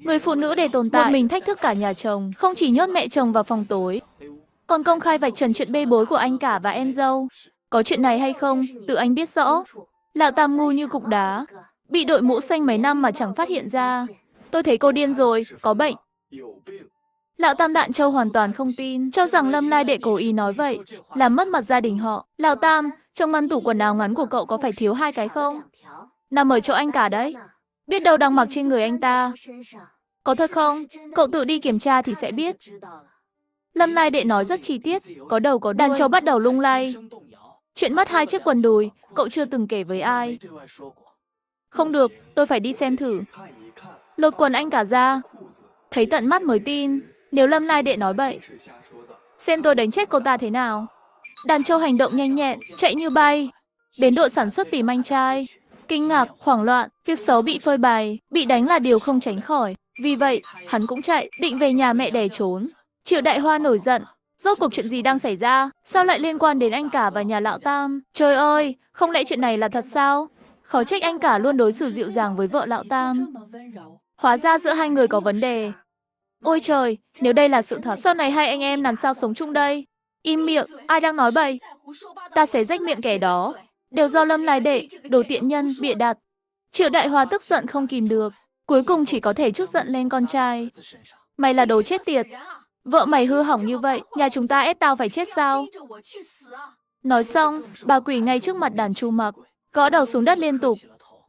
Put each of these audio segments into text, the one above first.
Người phụ nữ để tồn tại, một mình thách thức cả nhà chồng, không chỉ nhốt mẹ chồng vào phòng tối, còn công khai vạch trần chuyện bê bối của anh cả và em dâu. Có chuyện này hay không, tự anh biết rõ. Lão Tam ngu như cục đá, bị đội mũ xanh mấy năm mà chẳng phát hiện ra. Tôi thấy cô điên rồi, có bệnh. Lão Tam Đạn Châu hoàn toàn không tin, cho rằng Lâm Lai Đệ cố ý nói vậy, làm mất mặt gia đình họ. Lão Tam, trong ngăn tủ quần áo ngắn của cậu có phải thiếu 2 cái không? Nằm ở chỗ anh cả đấy. Biết đâu đang mặc trên người anh ta. Có thật không? Cậu tự đi kiểm tra thì sẽ biết. Lâm Lai Đệ nói rất chi tiết, có đầu có đuôi. Đàn Châu bắt đầu lung lay. Chuyện mất 2 chiếc quần đùi, cậu chưa từng kể với ai. Không được, tôi phải đi xem thử. Lột quần anh cả ra. Thấy tận mắt mới tin, nếu Lâm Lai Đệ nói bậy. Xem tôi đánh chết cô ta thế nào. Đàn Châu hành động nhanh nhẹn, chạy như bay. Đến đội sản xuất tìm anh trai. Kinh ngạc, hoảng loạn, việc xấu bị phơi bày, bị đánh là điều không tránh khỏi. Vì vậy, hắn cũng chạy, định về nhà mẹ đẻ trốn. Triệu Đại Hoa nổi giận. Rốt cuộc chuyện gì đang xảy ra? Sao lại liên quan đến anh cả và nhà lão Tam? Trời ơi, không lẽ chuyện này là thật sao? Khó trách anh cả luôn đối xử dịu dàng với vợ lão Tam. Hóa ra giữa hai người có vấn đề. Ôi trời, nếu đây là sự thật, sau này hai anh em làm sao sống chung đây? Im miệng, ai đang nói bậy? Ta sẽ rách miệng kẻ đó. Đều do Lâm Lai Đệ, đồ tiện nhân, bịa đặt. Triệu Đại Hoa tức giận không kìm được. Cuối cùng chỉ có thể trút giận lên con trai. Mày là đồ chết tiệt. Vợ mày hư hỏng như vậy, nhà chúng ta ép tao phải chết sao? Nói xong, bà quỳ ngay trước mặt Đàn Chu Mặc, gõ đầu xuống đất liên tục.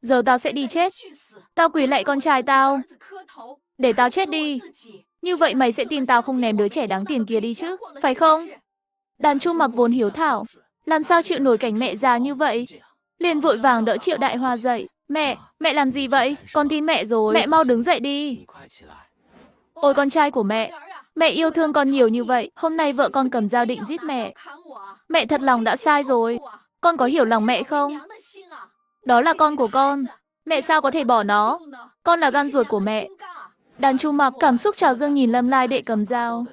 Giờ tao sẽ đi chết. Tao quỳ lạy con trai tao. Để tao chết đi. Như vậy mày sẽ tin tao không ném đứa trẻ đáng tiền kia đi chứ, phải không? Đàn Chu Mặc vốn hiếu thảo, làm sao chịu nổi cảnh mẹ già như vậy? Liền vội vàng đỡ Triệu Đại Hoa dậy. Mẹ làm gì vậy? Con tin mẹ rồi. Mẹ mau đứng dậy đi. Ôi con trai của mẹ yêu thương con nhiều như vậy. Hôm nay vợ con cầm dao định giết mẹ. Mẹ thật lòng đã sai rồi. Con có hiểu lòng mẹ không? Đó là con của con. Mẹ sao có thể bỏ nó? Con là gan ruột của mẹ. Đàn Chu Mặc cảm xúc trào dâng nhìn Lâm Lai Đệ cầm dao.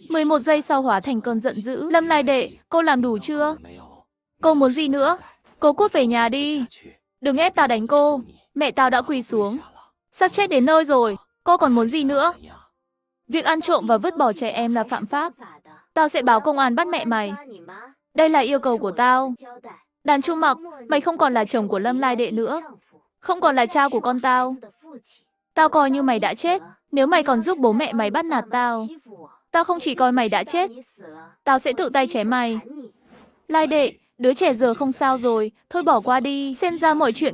11 giây sau hóa thành cơn giận dữ. Lâm Lai Đệ, cô làm đủ chưa? Cô muốn gì nữa? Cô cút về nhà đi. Đừng ép tao đánh cô. Mẹ tao đã quỳ xuống. Sắp chết đến nơi rồi. Cô còn muốn gì nữa? Việc ăn trộm và vứt bỏ trẻ em là phạm pháp. Tao sẽ báo công an bắt mẹ mày. Đây là yêu cầu của tao. Đàn Chu Mặc, mày không còn là chồng của Lâm Lai Đệ nữa. Không còn là cha của con tao. Tao coi như mày đã chết. Nếu mày còn giúp bố mẹ mày bắt nạt tao, tao không chỉ coi mày đã chết, tao sẽ tự tay chém mày. Lai Đệ, đứa trẻ giờ không sao rồi, thôi bỏ qua đi, xem ra mọi chuyện